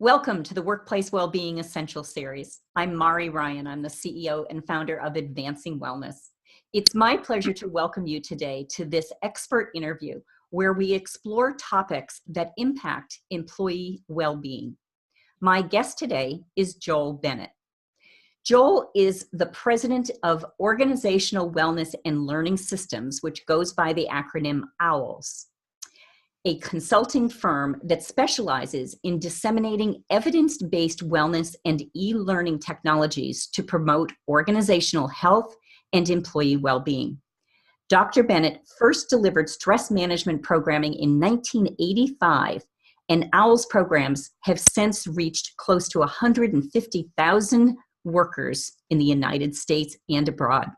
Welcome to the Workplace Wellbeing Essential Series. I'm Mari Ryan. I'm the CEO and founder of Advancing Wellness. It's my pleasure to welcome you today to this expert interview where we explore topics that impact employee well-being. My guest today is Joel Bennett. Joel is the president of Organizational Wellness and Learning Systems, which goes by the acronym OWLS, a consulting firm that specializes in disseminating evidence-based wellness and e-learning technologies to promote organizational health and employee well-being. Dr. Bennett first delivered stress management programming in 1985, and OWLS programs have since reached close to 150,000 workers in the United States and abroad.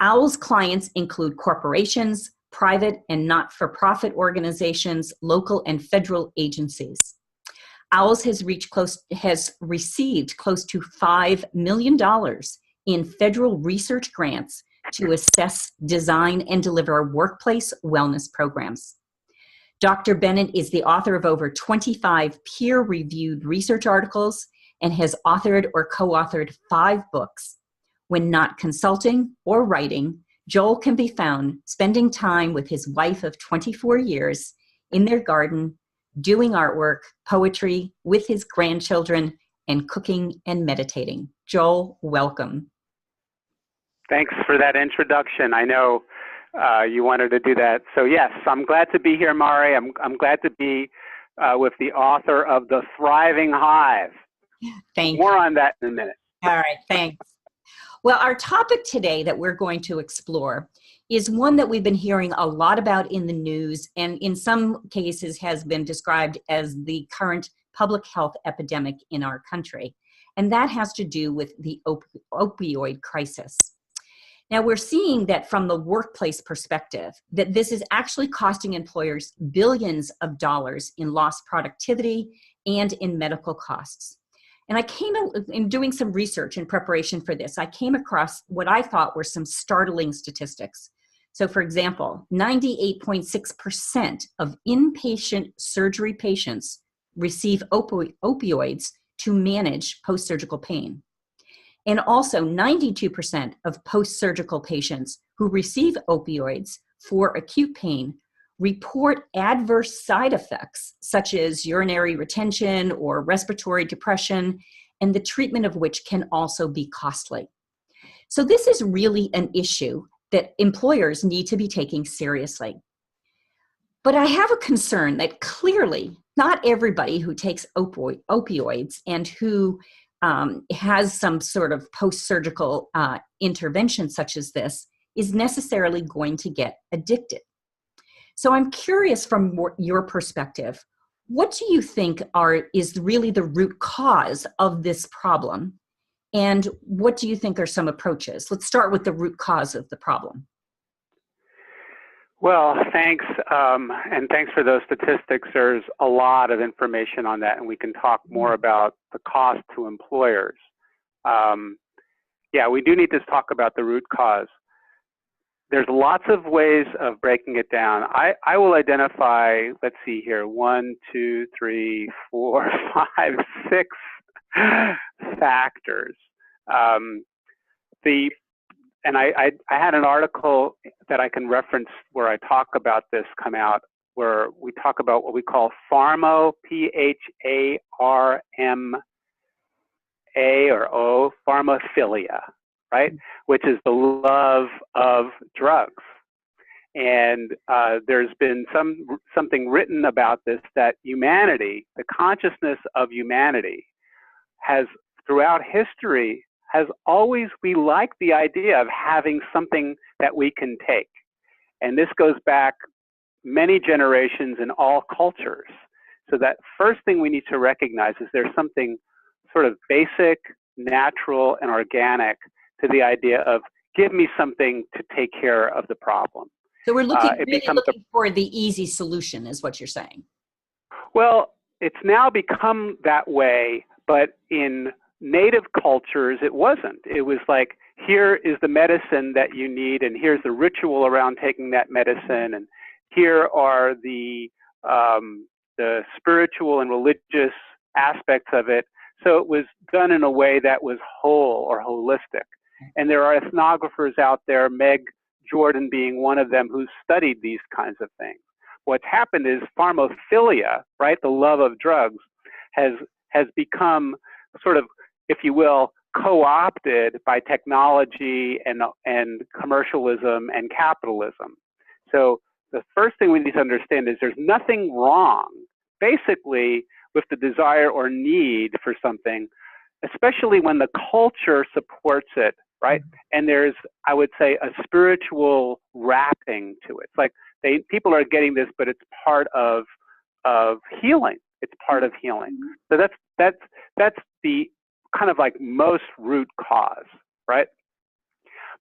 OWLS clients include corporations, private and not-for-profit organizations, local and federal agencies. OWLS has received close to $5 million in federal research grants to assess, design, and deliver workplace wellness programs. Dr. Bennett is the author of over 25 peer-reviewed research articles and has authored or co-authored 5 books. When not consulting or writing, Joel can be found spending time with his wife of 24 years in their garden, doing artwork, poetry, with his grandchildren, and cooking and meditating. Joel, welcome. Thanks for that introduction. I know you wanted to do that. So yes, I'm glad to be here, Mari. I'm glad to be with the author of The Thriving Hive. Thank you. More on that in a minute. All right, thanks. Well, our topic today that we're going to explore is one that we've been hearing a lot about in the news and in some cases has been described as the current public health epidemic in our country. And that has to do with the opioid crisis. Now, we're seeing that from the workplace perspective, that this is actually costing employers billions of dollars in lost productivity and in medical costs. And I came in doing some research in preparation for this, I came across what I thought were some startling statistics. So for example, 98.6% of inpatient surgery patients receive opioids to manage post-surgical pain. And also 92% of post-surgical patients who receive opioids for acute pain report adverse side effects such as urinary retention or respiratory depression, and the treatment of which can also be costly. So this is really an issue that employers need to be taking seriously. But I have a concern that clearly not everybody who takes opioids and who has some sort of post-surgical intervention such as this is necessarily going to get addicted. So I'm curious from your perspective, what do you think is really the root cause of this problem? And what do you think are some approaches? Let's start with the root cause of the problem. Well, thanks. And thanks for those statistics. There's a lot of information on that, and we can talk more about the cost to employers. Yeah, we do need to talk about the root cause. There's lots of ways of breaking it down. I will identify, let's see here, 1, 2, 3, 4, 5, 6 factors. And I had an article that I can reference where I talk about this come out, where we talk about what we call pharma, P-H-A-R-M-A or O, pharmaphilia, right? Which is the love of drugs. And there's been something written about this, that humanity, the consciousness of humanity, has throughout history we like the idea of having something that we can take. And this goes back many generations in all cultures. So that first thing we need to recognize is there's something sort of basic, natural, and organic to the idea of give me something to take care of the problem. So we're looking for the easy solution is what you're saying. Well, it's now become that way, but in native cultures, it wasn't. It was like, here is the medicine that you need, and here's the ritual around taking that medicine, and here are the spiritual and religious aspects of it. So it was done in a way that was whole or holistic. And there are ethnographers out there, Meg Jordan being one of them, who studied these kinds of things. What's happened is pharmaphilia, right, the love of drugs, has become sort of, if you will, co-opted by technology and commercialism and capitalism. So the first thing we need to understand is there's nothing wrong, basically, with the desire or need for something, especially when the culture supports it, right? And there's, I would say, a spiritual wrapping to it. It's like people are getting this, but it's part of healing. It's part of healing. So that's the kind of like most root cause, right?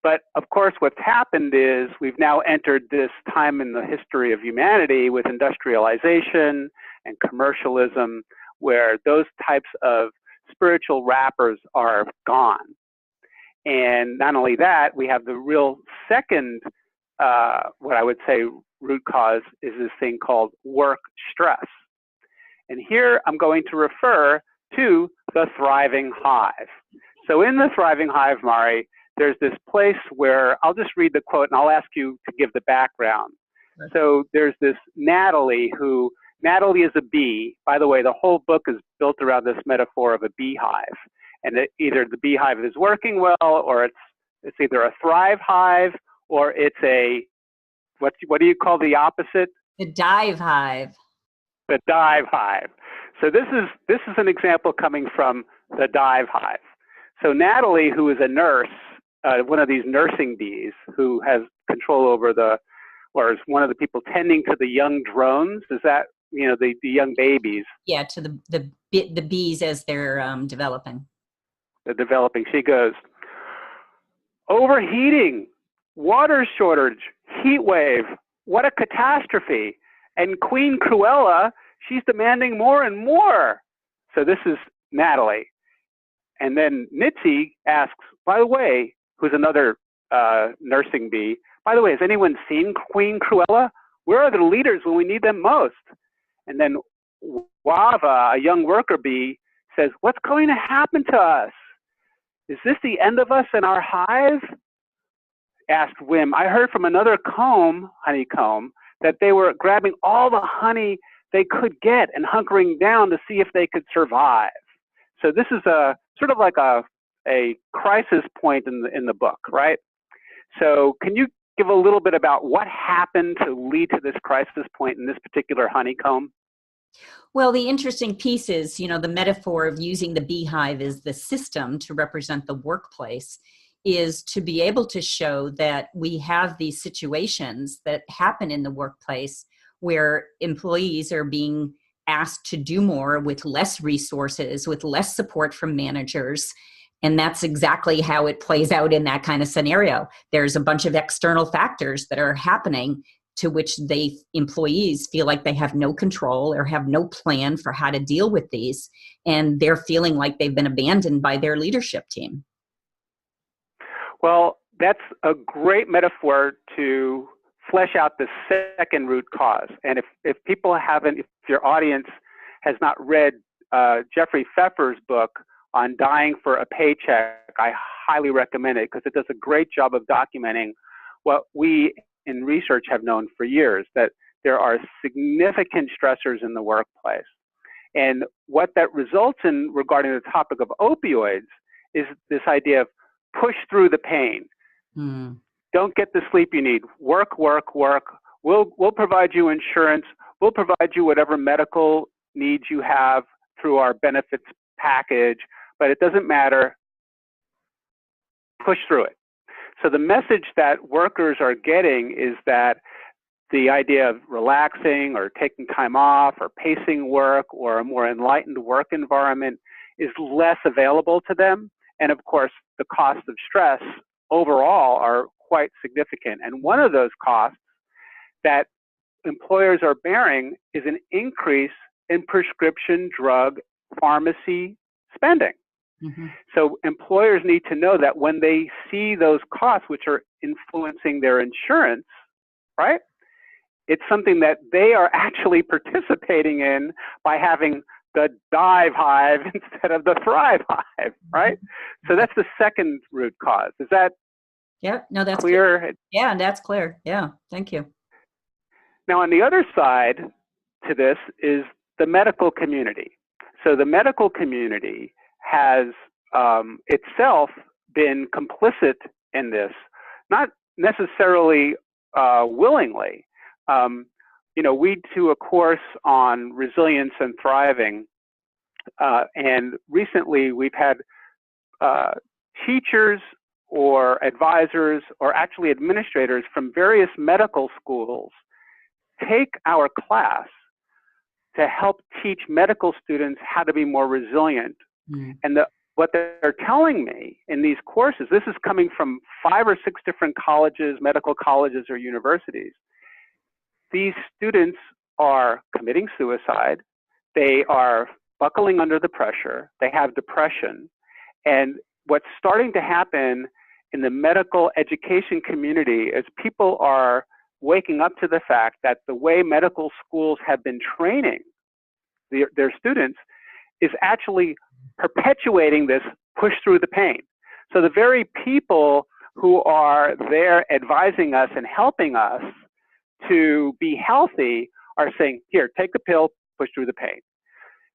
But of course, what's happened is we've now entered this time in the history of humanity with industrialization and commercialism, where those types of spiritual wrappers are gone. And not only that, we have the real second, what I would say root cause is this thing called work stress. And here I'm going to refer to the thriving hive. So in the thriving hive, Mari, there's this place where, I'll just read the quote and I'll ask you to give the background. Right. So there's this Natalie is a bee. By the way, the whole book is built around this metaphor of a beehive. And either the beehive is working well, or it's either a thrive hive, or it's a, what do you call the opposite? The dive hive. The dive hive. So this is an example coming from the dive hive. So Natalie, who is a nurse, one of these nursing bees who has control over or is one of the people tending to the young drones. Is that, the young babies? Yeah, to the bees as they're developing. They're developing. She goes, overheating, water shortage, heat wave, what a catastrophe. And Queen Cruella, she's demanding more and more. So this is Natalie. And then Nitsi asks, by the way, who's another nursing bee, by the way, has anyone seen Queen Cruella? Where are the leaders when we need them most? And then Wava, a young worker bee, says, what's going to happen to us? Is this the end of us in our hive? Asked Wim. I heard from another honeycomb, that they were grabbing all the honey they could get and hunkering down to see if they could survive. So this is a sort of like a crisis point in the book, right? So can you give a little bit about what happened to lead to this crisis point in this particular honeycomb? Well, the interesting piece is, the metaphor of using the beehive as the system to represent the workplace is to be able to show that we have these situations that happen in the workplace where employees are being asked to do more with less resources, with less support from managers. And that's exactly how it plays out in that kind of scenario. There's a bunch of external factors that are happening to which employees feel like they have no control or have no plan for how to deal with these. And they're feeling like they've been abandoned by their leadership team. Well, that's a great metaphor to flesh out the second root cause. And if your audience has not read Jeffrey Pfeffer's book on dying for a paycheck, I highly recommend it because it does a great job of documenting what we in research have known for years, that there are significant stressors in the workplace. And what that results in regarding the topic of opioids is this idea of push through the pain. Don't get the sleep you need. Work, work, work. We'll provide you insurance. We'll provide you whatever medical needs you have through our benefits package, but it doesn't matter. Push through it. So the message that workers are getting is that the idea of relaxing or taking time off or pacing work or a more enlightened work environment is less available to them. And of course, the cost of stress overall are quite significant. And one of those costs that employers are bearing is an increase in prescription drug pharmacy spending. Mm-hmm. So employers need to know that when they see those costs, which are influencing their insurance, right? It's something that they are actually participating in by having the dive hive instead of the thrive hive, right? So that's the second root cause. Is that no, that's clear? Yeah, that's clear. Yeah, thank you. Now, on the other side to this is the medical community. So the medical community has itself been complicit in this, not necessarily willingly. We do a course on resilience and thriving, and recently we've had teachers or advisors or actually administrators from various medical schools take our class to help teach medical students how to be more resilient. And what they're telling me in these courses, this is coming from 5 or 6 different colleges, medical colleges or universities. These students are committing suicide. They are buckling under the pressure. They have depression. And what's starting to happen in the medical education community is people are waking up to the fact that the way medical schools have been training their students is actually perpetuating this push through the pain. So the very people who are there advising us and helping us to be healthy are saying, here, take the pill, push through the pain.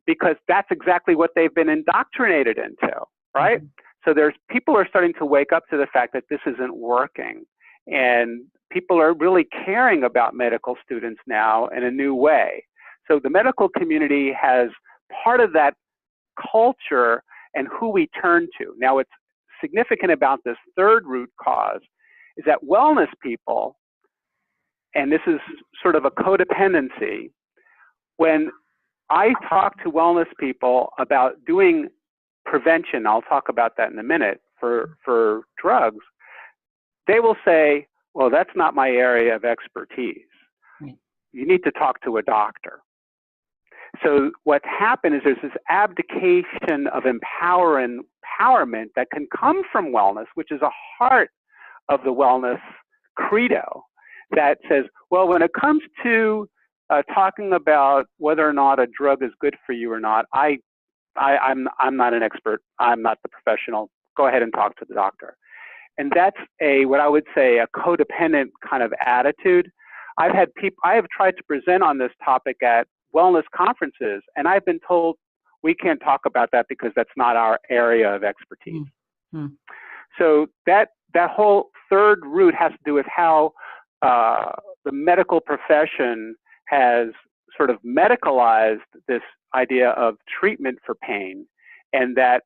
Because that's exactly what they've been indoctrinated into, right? So people are starting to wake up to the fact that this isn't working. And people are really caring about medical students now in a new way. So the medical community has part of that culture and who we turn to. Now, what's significant about this third root cause is that wellness people, and this is sort of a codependency, when I talk to wellness people about doing prevention, I'll talk about that in a minute, for drugs, they will say, well, that's not my area of expertise. You need to talk to a doctor. So what's happened is there's this abdication of empowerment that can come from wellness, which is a heart of the wellness credo that says, well, when it comes to talking about whether or not a drug is good for you or not, I'm not an expert. I'm not the professional. Go ahead and talk to the doctor. And that's what I would say a codependent kind of attitude. I have tried to present on this topic at wellness conferences, and I've been told we can't talk about that because that's not our area of expertise. So that whole third root has to do with how the medical profession has sort of medicalized this idea of treatment for pain, and that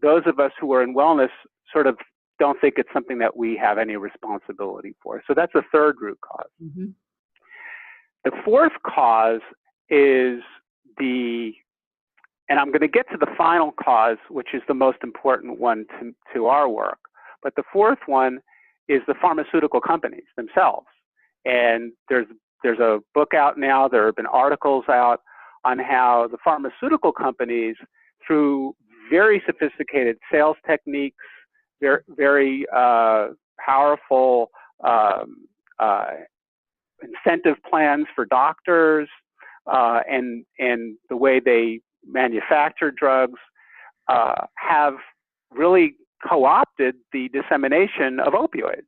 those of us who are in wellness sort of don't think it's something that we have any responsibility for. So that's the third root cause. The fourth cause is and I'm going to get to the final cause, which is the most important one to our work. But the fourth one is the pharmaceutical companies themselves. And there's a book out now, there have been articles out on how the pharmaceutical companies, through very sophisticated sales techniques, very powerful incentive plans for doctors, and the way they manufacture drugs, have really co-opted the dissemination of opioids.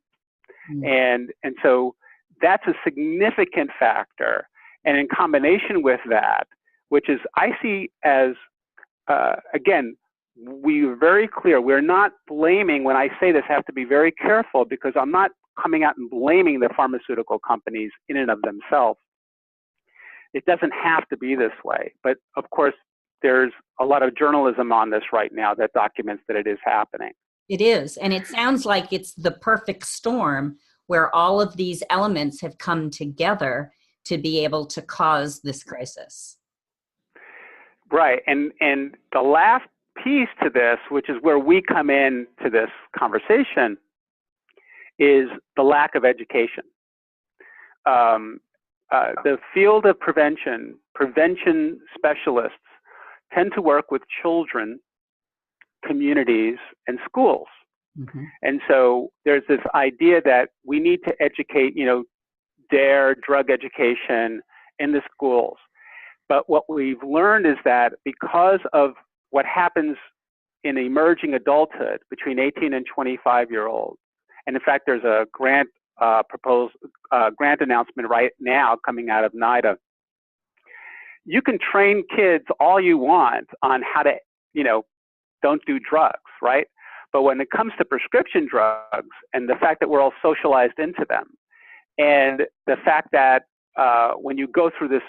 And so that's a significant factor. And in combination with that, which is I see as, again, we're very clear. We're not blaming. When I say this, I have to be very careful because I'm not coming out and blaming the pharmaceutical companies in and of themselves. It doesn't have to be this way. But of course, there's a lot of journalism on this right now that documents that it is happening. It is. And it sounds like it's the perfect storm where all of these elements have come together to be able to cause this crisis. Right. And the last piece to this, which is where we come in to this conversation, is the lack of education. The field of prevention specialists tend to work with children, communities, and schools. And so there's this idea that we need to educate, DARE, drug education in the schools. But what we've learned is that because of what happens in emerging adulthood between 18 and 25-year-olds, and in fact, there's a grant grant announcement right now coming out of NIDA. You can train kids all you want on how to, don't do drugs, right? But when it comes to prescription drugs and the fact that we're all socialized into them, and the fact that when you go through this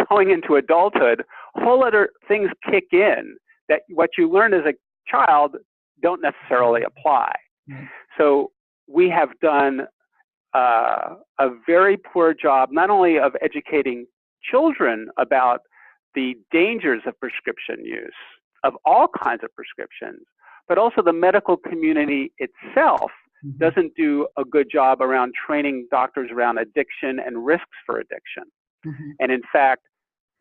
going into adulthood, whole other things kick in that what you learn as a child don't necessarily apply. So we have done a very poor job, not only of educating children about the dangers of prescription use, of all kinds of prescriptions, but also the medical community itself doesn't do a good job around training doctors around addiction and risks for addiction. And in fact,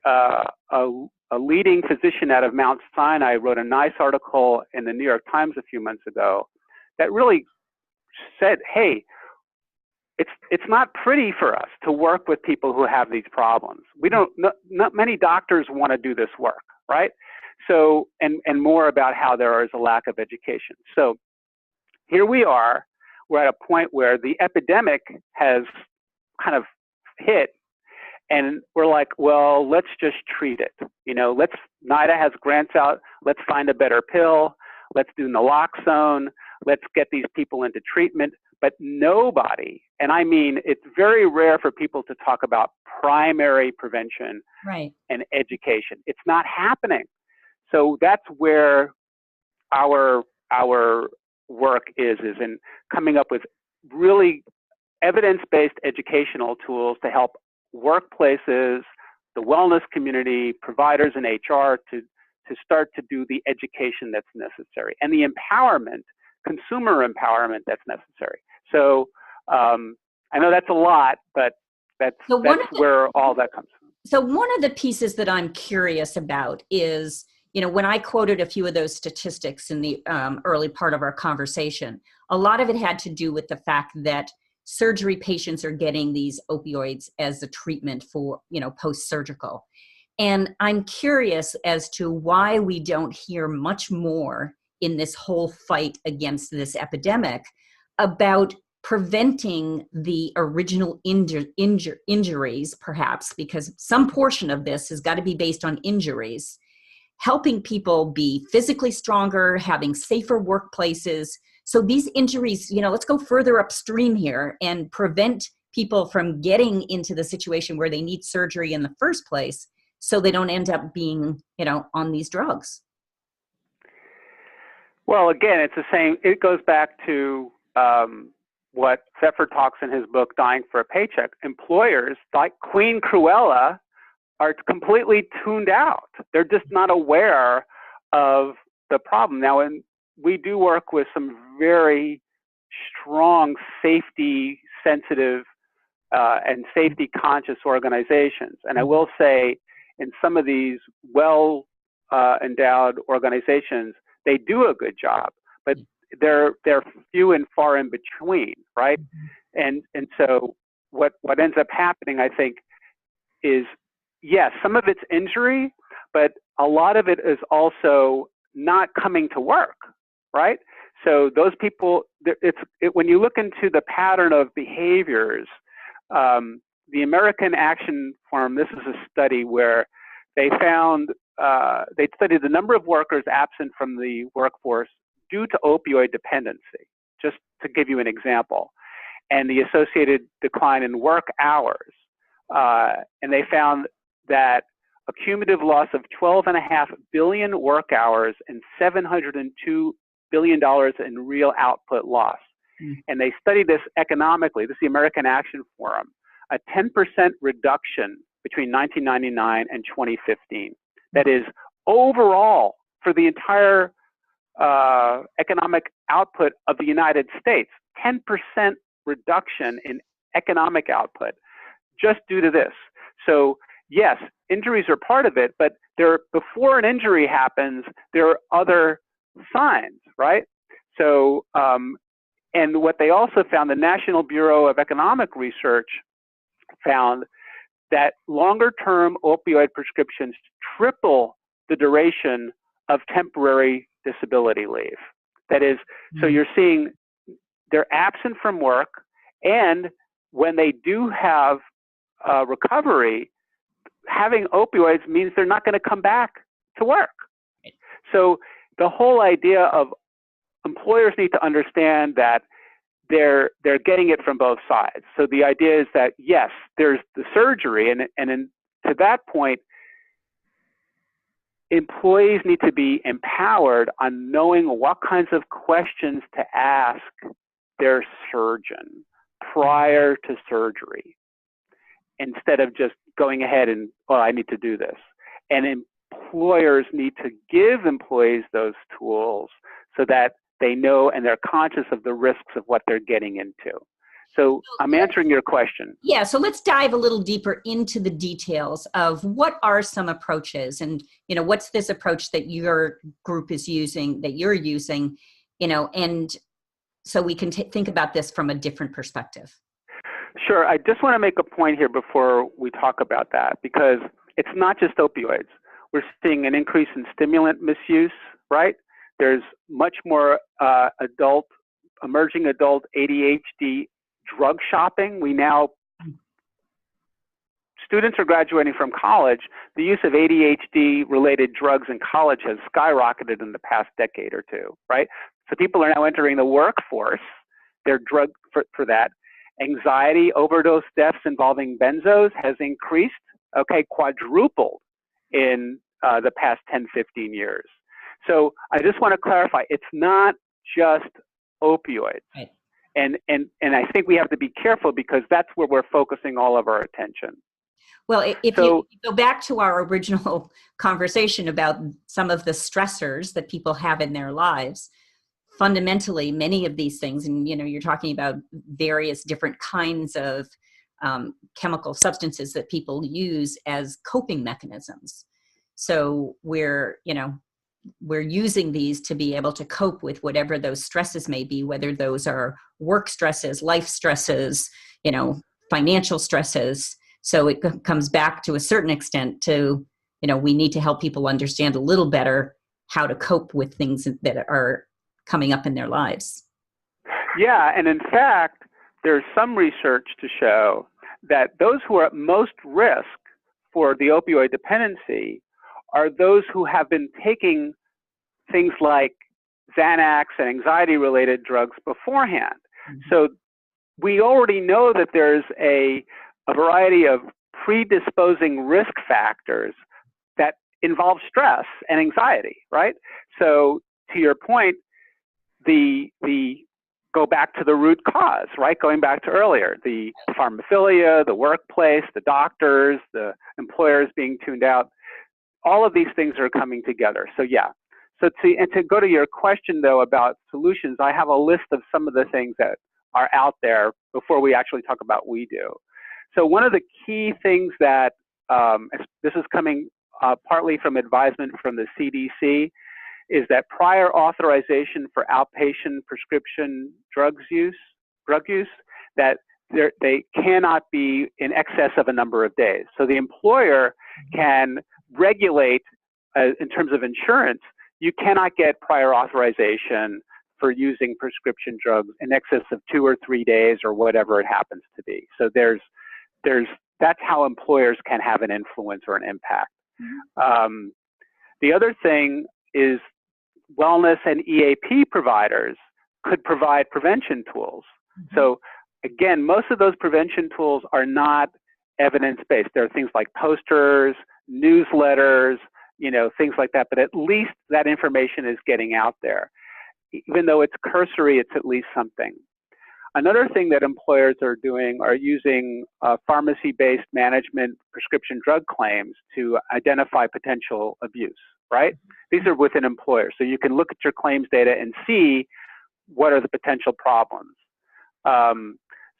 a leading physician out of Mount Sinai wrote a nice article in the New York Times a few months ago that really said, hey, it's not pretty for us to work with people who have these problems. We don't, not many doctors want to do this work, right? So, and more about how there is a lack of education. So here we are, we're at a point where the epidemic has kind of hit, and we're like, well, let's just treat it. NIDA has grants out, let's find a better pill, let's do naloxone, let's get these people into treatment. But nobody, and I mean, it's very rare for people to talk about primary prevention and education. It's not happening. So that's where our work is in coming up with really evidence-based educational tools to help workplaces, the wellness community, providers, and HR to start to do the education that's necessary and the empowerment, consumer empowerment that's necessary. So I know that's a lot, but that's where all that comes from. So one of the pieces that I'm curious about is, when I quoted a few of those statistics in the early part of our conversation, a lot of it had to do with the fact that surgery patients are getting these opioids as a treatment for, post-surgical. And I'm curious as to why we don't hear much more in this whole fight against this epidemic about preventing the original injuries, perhaps, because some portion of this has got to be based on injuries, helping people be physically stronger, having safer workplaces. So these injuries, let's go further upstream here and prevent people from getting into the situation where they need surgery in the first place, so they don't end up being, on these drugs. Well, again, it's the same. It goes back to what Pfeffer talks in his book, Dying for a Paycheck. Employers like Queen Cruella are completely tuned out. They're just not aware of the problem. Now, we do work with some very strong safety sensitive and safety conscious organizations. And I will say in some of these well endowed organizations, they do a good job, but they're few and far in between, right? And so what ends up happening, I think, is, yes, some of it's injury, but a lot of it is also not coming to work, right? So those people, when you look into the pattern of behaviors, the American Action Forum, this is a study where they found, they studied the number of workers absent from the workforce due to opioid dependency, just to give you an example, and the associated decline in work hours. And they found that a cumulative loss of 12.5 billion work hours and $702 billion in real output loss. And they studied this economically. This is the American Action Forum, a 10% reduction between 1999 and 2015. That is overall for the entire economic output of the United States, 10% reduction in economic output just due to this. So yes, injuries are part of it, but before an injury happens, there are other signs, right? So, and what they also found, the National Bureau of Economic Research found that longer-term opioid prescriptions triple the duration of temporary disability leave. That is, so you're seeing they're absent from work, and when they do have recovery, having opioids means they're not going to come back to work. So the whole idea of employers need to understand that they're getting it from both sides. So the idea is that, yes, there's the surgery, and to that point, employees need to be empowered on knowing what kinds of questions to ask their surgeon prior to surgery, instead of just going ahead and, well, I need to do this. And employers need to give employees those tools so that they know and they're conscious of the risks of what they're getting into. So I'm answering your question. Yeah, so let's dive a little deeper into the details of what are some approaches, and what's this approach that your group is using, that you're using, and so we can think about this from a different perspective. Sure. I just want to make a point here before we talk about that, because it's not just opioids. We're seeing an increase in stimulant misuse, right? There's much more emerging adult ADHD drug shopping. Students are graduating from college. The use of ADHD-related drugs in college has skyrocketed in the past decade or two, right? So people are now entering the workforce. They're drugged for that. Anxiety, overdose deaths involving benzos has increased, quadrupled in the past 10, 15 years. So I just want to clarify, it's not just opioids. Right. And I think we have to be careful, because that's where we're focusing all of our attention. Well, if you go back to our original conversation about some of the stressors that people have in their lives, fundamentally, many of these things, and you're talking about various different kinds of chemical substances that people use as coping mechanisms. So we're using these to be able to cope with whatever those stresses may be, whether those are work stresses, life stresses, financial stresses. So it comes back to a certain extent to, we need to help people understand a little better how to cope with things that are coming up in their lives. Yeah, and in fact, there's some research to show that those who are at most risk for the opioid dependency are those who have been taking things like Xanax and anxiety-related drugs beforehand. Mm-hmm. So we already know that there's a variety of predisposing risk factors that involve stress and anxiety, right? So to your point, the go back to the root cause, right? Going back to earlier, the pharmaphilia, the workplace, the doctors, the employers being tuned out, all of these things are coming together. So yeah. So to go to your question though about solutions, I have a list of some of the things that are out there before we actually talk about what we do. So one of the key things that, this is coming partly from advisement from the CDC, is that prior authorization for outpatient prescription drug use, that they cannot be in excess of a number of days. So the employer can regulate, in terms of insurance, you cannot get prior authorization for using prescription drugs in excess of 2 or 3 days or whatever it happens to be. So that's how employers can have an influence or an impact. Mm-hmm. The other thing is wellness and EAP providers could provide prevention tools. Mm-hmm. So again, most of those prevention tools are not evidence-based. There are things like posters, newsletters, things like that, but at least that information is getting out there. Even though it's cursory, it's at least something. Another thing that employers are doing are using pharmacy-based management prescription drug claims to identify potential abuse, right? These are within employers. So you can look at your claims data and see what are the potential problems.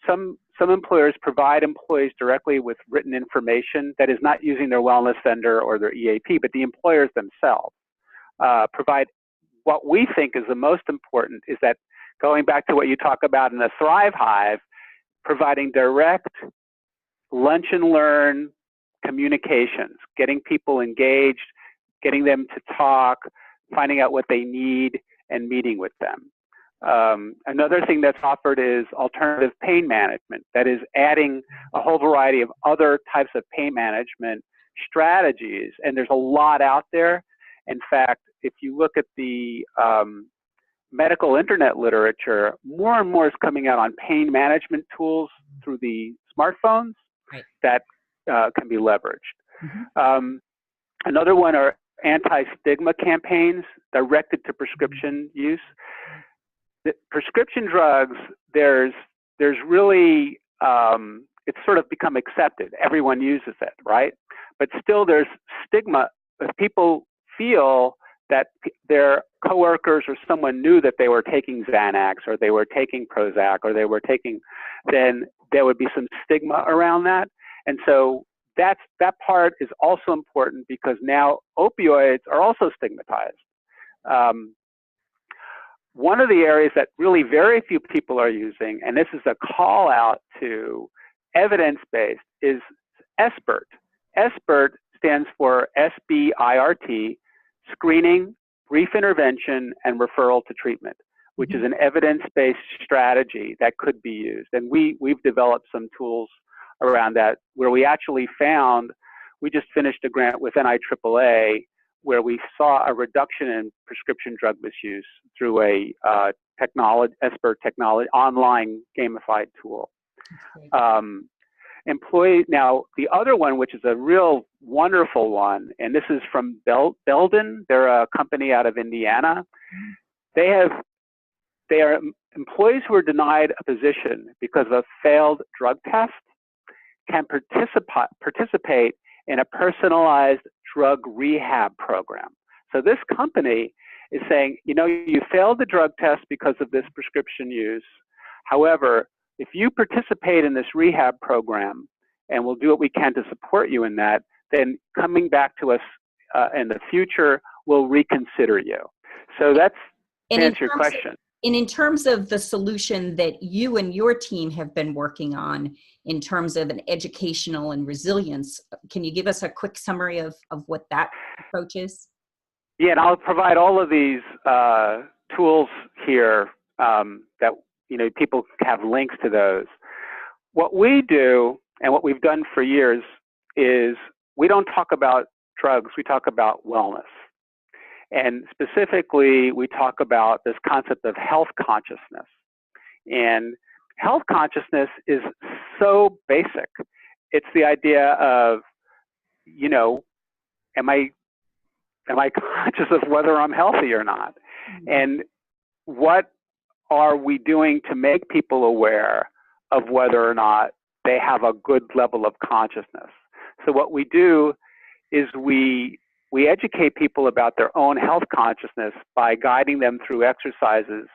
Some employers provide employees directly with written information that is not using their wellness vendor or their EAP, but the employers themselves provide. What we think is the most important is that, going back to what you talk about in the Thrive Hive, providing direct lunch and learn communications, getting people engaged, getting them to talk, finding out what they need, and meeting with them. Another thing that's offered is alternative pain management. That is adding a whole variety of other types of pain management strategies. And there's a lot out there. In fact, if you look at the medical internet literature, more and more is coming out on pain management tools through the smartphones that can be leveraged. Another one are anti-stigma campaigns directed to prescription use. The prescription drugs, there's really, it's sort of become accepted. Everyone uses it, right? But still there's stigma. If people feel that their coworkers or someone knew that they were taking Xanax or they were taking Prozac or they were taking, then there would be some stigma around that. And so that part is also important because now opioids are also stigmatized. One of the areas that really very few people are using, and this is a call out to evidence-based, is SBIRT. SBIRT stands for SBIRT, Screening, Brief Intervention, and Referral to Treatment, which is an evidence-based strategy that could be used. And we've developed some tools around that where we actually found, we just finished a grant with NIAAA where we saw a reduction in prescription drug misuse through a SBIRT technology, online gamified tool. Now, the other one, which is a real wonderful one, and this is from Belden. They're a company out of Indiana. They are employees who are denied a position because of a failed drug test can participate in a personalized drug rehab program. So this company is saying, you know, you failed the drug test because of this prescription use. However, if you participate in this rehab program, and we'll do what we can to support you in that, then coming back to us in the future, we'll reconsider you. So that's to answer your question. And in terms of the solution that you and your team have been working on in terms of an educational and resilience, can you give us a quick summary of what that approach is? Yeah, and I'll provide all of these tools here that, you know, people have links to those. What we do and what we've done for years is we don't talk about drugs, we talk about wellness. And specifically, we talk about this concept of health consciousness. And health consciousness is so basic. It's the idea of, you know, am I conscious of whether I'm healthy or not? And what are we doing to make people aware of whether or not they have a good level of consciousness? So what we do is we educate people about their own health consciousness by guiding them through exercises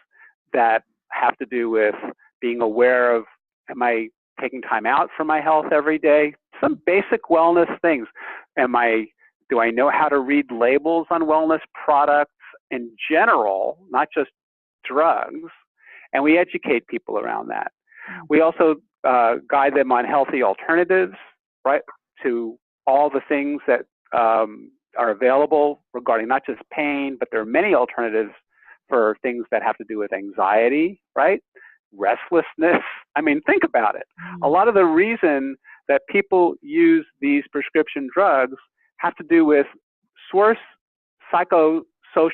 that have to do with being aware of, am I taking time out for my health every day? Some basic wellness things. Do I know how to read labels on wellness products in general, not just drugs? And we educate people around that. We also guide them on healthy alternatives, right, to all the things that are available regarding not just pain, but there are many alternatives for things that have to do with anxiety, right? Restlessness. I mean, think about it. A lot of the reason that people use these prescription drugs have to do with source psychosocial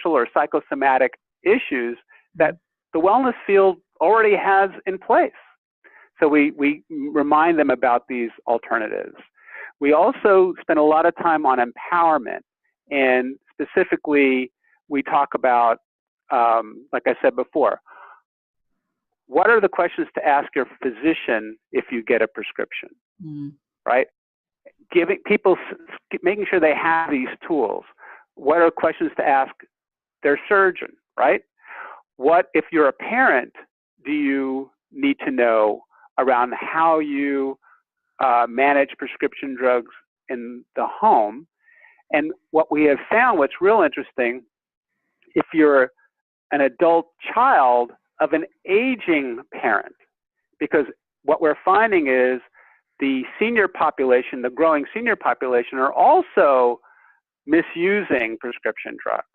or psychosomatic issues that the wellness field already has in place. So we remind them about these alternatives. We also spend a lot of time on empowerment, and specifically, we talk about, like I said before, what are the questions to ask your physician if you get a prescription, right? Giving people, making sure they have these tools. What are questions to ask their surgeon, right? What, if you're a parent, do you need to know around how you manage prescription drugs in the home? And what we have found, what's real interesting, if you're an adult child of an aging parent, because what we're finding is the senior population, the growing senior population, are also misusing prescription drugs.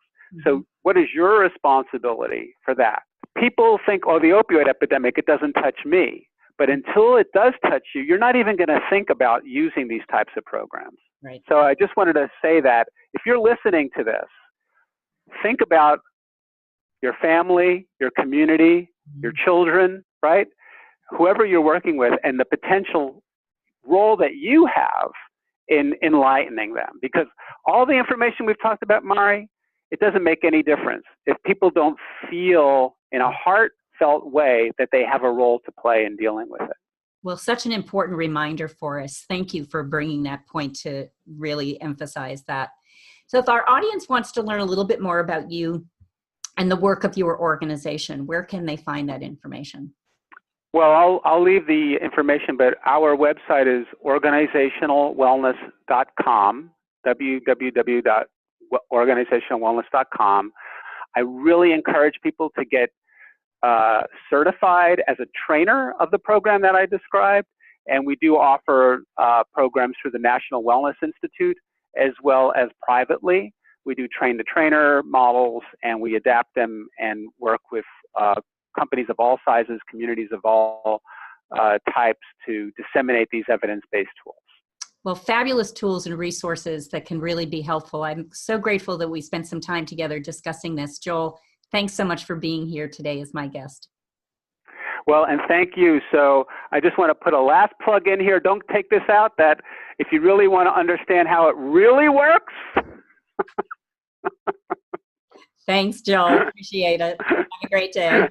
So what is your responsibility for that? People think, oh, the opioid epidemic, it doesn't touch me. But until it does touch you, you're not even going to think about using these types of programs. Right. So I just wanted to say that if you're listening to this, think about your family, your community, your children, right? Whoever you're working with, and the potential role that you have in enlightening them. Because all the information we've talked about, Mari, it doesn't make any difference if people don't feel in a heartfelt way that they have a role to play in dealing with it. Well, such an important reminder for us. Thank you for bringing that point to really emphasize that. So if our audience wants to learn a little bit more about you and the work of your organization, where can they find that information? Well, I'll leave the information, but our website is organizationalwellness.com, www.organizationalwellness.com. I really encourage people to get certified as a trainer of the program that I described, and we do offer programs through the National Wellness Institute as well as privately. We do train-the-trainer models, and we adapt them and work with companies of all sizes, communities of all types to disseminate these evidence-based tools. Well, fabulous tools and resources that can really be helpful. I'm so grateful that we spent some time together discussing this. Joel, thanks so much for being here today as my guest. Well, and thank you. So I just want to put a last plug in here. Don't take this out, that if you really want to understand how it really works. Thanks, Joel. Appreciate it. Have a great day.